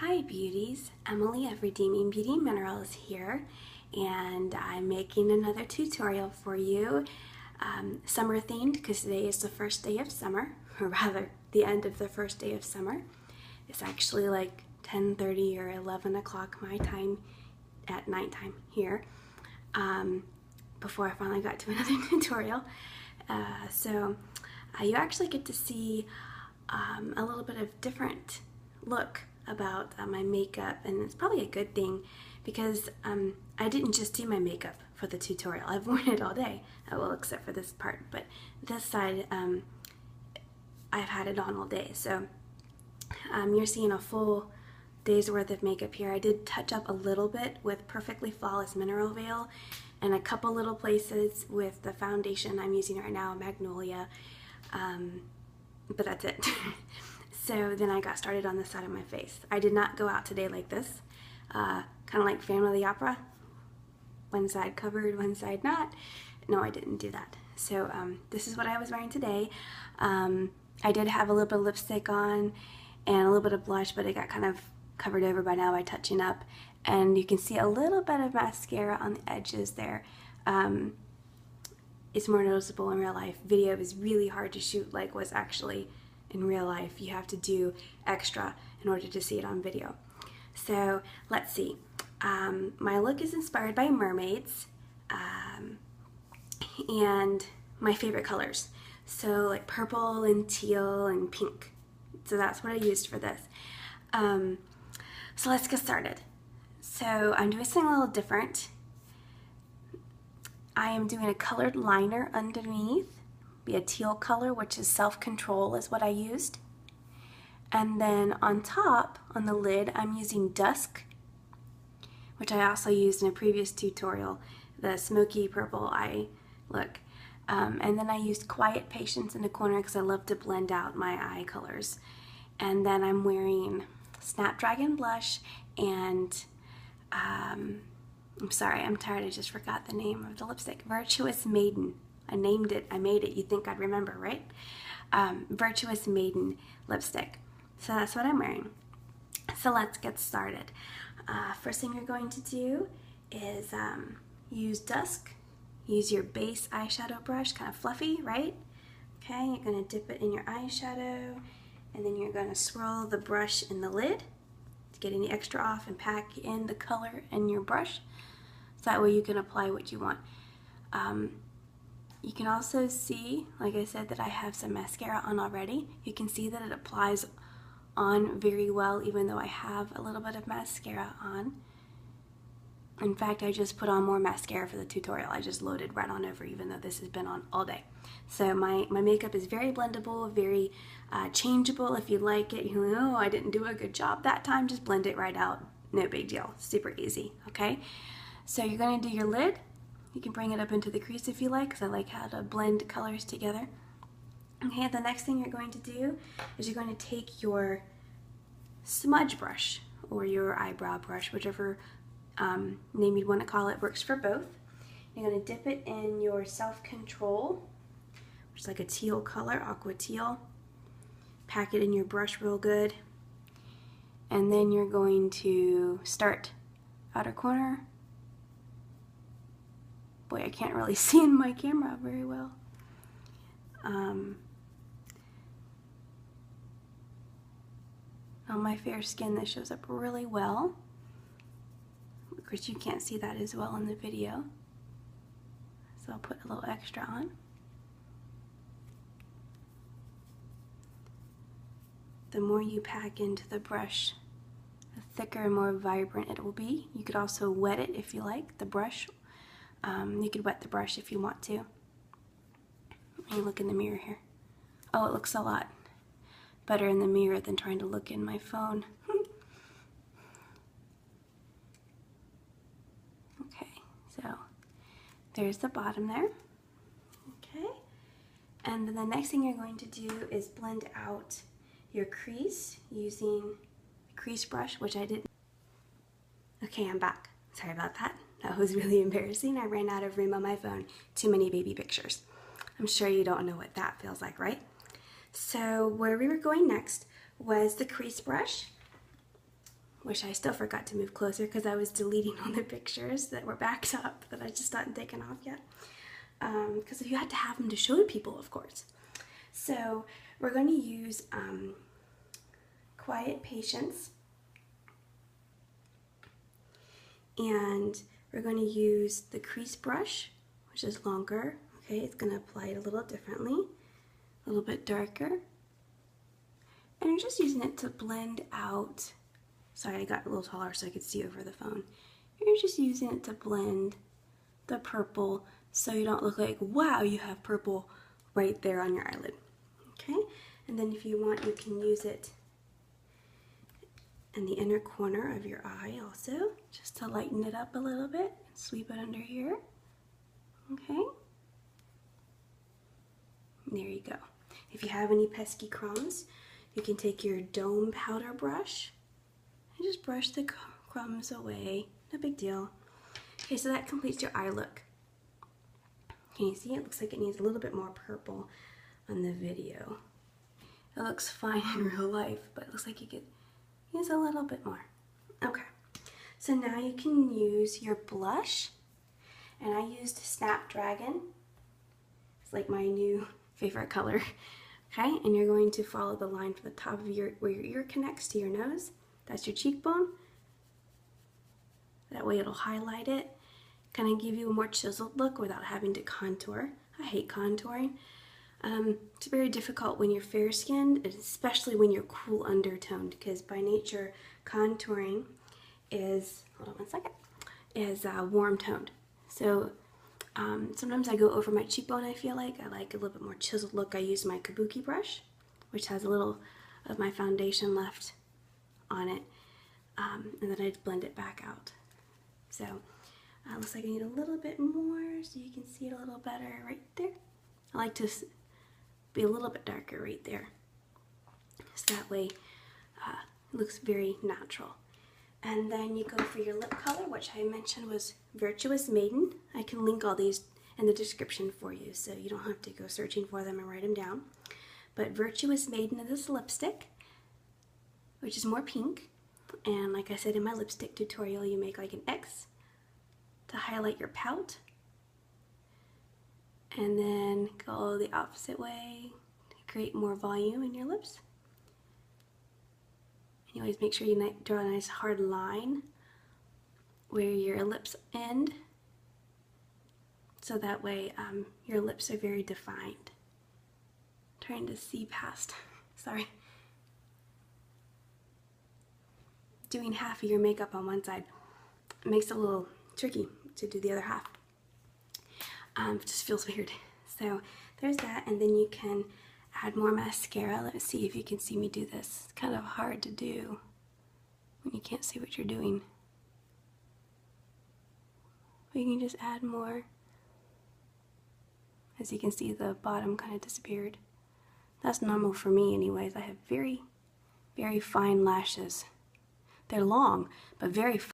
Hi beauties, Emily of Redeeming Beauty Minerals here, and I'm making another tutorial for you, summer themed, because today is the first day of summer, or rather the end of the first day of summer. It's actually like 10:30 or 11 o'clock my time at nighttime here, before I finally got to another tutorial. So you actually get to see a little bit of different look about my makeup, and it's probably a good thing because I didn't just do my makeup for the tutorial. I've worn it all day, well, except for this part, but this side I've had it on all day. So you're seeing a full day's worth of makeup here. I did touch up a little bit with Perfectly Flawless Mineral Veil and a couple little places with the foundation I'm using right now, Magnolia, but that's it. So then I got started on the side of my face. I did not go out today like this, kind of like Phantom of the Opera, one side covered, one side not. No, I didn't do that. So this is what I was wearing today. I did have a little bit of lipstick on and a little bit of blush, but it got kind of covered over by now by touching up. And you can see a little bit of mascara on the edges there. It's more noticeable in real life. Video is really hard to shoot like what's actually in real life. You have to do extra in order to see it on video. So let's see. My look is inspired by mermaids and my favorite colors. So like purple and teal and pink. So that's what I used for this. So let's get started. So I'm doing something a little different. I am doing a colored liner underneath. Be a teal color, which is Self-Control is what I used. And then on top, on the lid, I'm using Dusk, which I also used in a previous tutorial, the smoky purple eye look. And then I used Quiet Patience in the corner because I love to blend out my eye colors. And then I'm wearing Snapdragon blush and, I'm sorry, I'm tired, I just forgot the name of the lipstick, Virtuous Maiden. I named it, I made it, you'd think I'd remember, right? Virtuous Maiden lipstick. So that's what I'm wearing. So let's get started. First thing you're going to do is use Dusk. Use your base eyeshadow brush, kind of fluffy, right? Okay, you're going to dip it in your eyeshadow, and then you're going to swirl the brush in the lid to get any extra off and pack in the color in your brush. So that way you can apply what you want. You can also see, like I said, that I have some mascara on already. You can see that it applies on very well even though I have a little bit of mascara on. In fact, I just put on more mascara for the tutorial. I just loaded right on over even though this has been on all day. So my makeup is very blendable, very changeable. If you like it, you know, oh, I didn't do a good job that time, just blend it right out. No big deal, super easy, okay? So you're gonna do your lid. You can bring it up into the crease if you like, because I like how to blend colors together. Okay, the next thing you're going to do is you're going to take your smudge brush or your eyebrow brush, whichever name you want to call it, works for both. You're going to dip it in your Self-Control, which is like a teal color, aqua teal. Pack it in your brush real good. And then you're going to start outer corner. Boy, I can't really see in my camera very well. On my fair skin, this shows up really well. Of course, you can't see that as well in the video, so I'll put a little extra on. The more you pack into the brush, the thicker and more vibrant it will be. You could also wet it if you like, the brush. You could wet the brush if you want to. Let me look in the mirror here. Oh, it looks a lot better in the mirror than trying to look in my phone. Okay, so there's the bottom there. Okay, and then the next thing you're going to do is blend out your crease using a crease brush, which I didn't. Okay, I'm back. Sorry about that. That was really embarrassing. I ran out of room on my phone. Too many baby pictures. I'm sure you don't know what that feels like, right? So where we were going next was the crease brush. which I still forgot to move closer because I was deleting all the pictures that were backed up that I just hadn't taken off yet. Because you had to have them to show to people, of course. So we're going to use Quiet Patience, and we're going to use the crease brush, which is longer. Okay, it's going to apply it a little differently, a little bit darker. And you're just using it to blend out. Sorry, I got a little taller so I could see over the phone. You're just using it to blend the purple so you don't look like, wow, you have purple right there on your eyelid. Okay, and then if you want, you can use it in the inner corner of your eye also, just to lighten it up a little bit and sweep it under here. Okay, there you go. If you have any pesky crumbs, you can take your dome powder brush and just brush the crumbs away. No big deal. Okay, so that completes your eye look. Can you see? It looks like it needs a little bit more purple on the video. It looks fine in real life, but it looks like you could use a little bit more. Okay, so now you can use your blush, and I used Snapdragon. It's like my new favorite color. Okay, and you're going to follow the line from the top of where your ear connects to your nose. That's your cheekbone. That way it'll highlight it, kind of give you a more chiseled look without having to contour. I hate contouring. It's very difficult when you're fair-skinned, especially when you're cool undertoned, because by nature, contouring is, hold on one second, is warm-toned. So sometimes I go over my cheekbone, I feel like. I like a little bit more chiseled look. I use my kabuki brush, which has a little of my foundation left on it, and then I blend it back out. So looks like I need a little bit more so you can see it a little better right there. I like to be a little bit darker right there, so that way it looks very natural. And then you go for your lip color, which I mentioned was Virtuous Maiden. I can link all these in the description for you, so you don't have to go searching for them and write them down. But Virtuous Maiden is this lipstick, which is more pink. And like I said in my lipstick tutorial, you make like an X to highlight your pout, and then go the opposite way to create more volume in your lips. And you always make sure you draw a nice hard line where your lips end, so that way your lips are very defined. Trying to see past, sorry. Doing half of your makeup on one side makes it a little tricky to do the other half. It just feels weird. So there's that, and then you can add more mascara. Let's see if you can see me do this. It's kind of hard to do when you can't see what you're doing. But you can just add more. As you can see, the bottom kind of disappeared. That's normal for me anyways. I have very, very fine lashes. They're long, but very fine.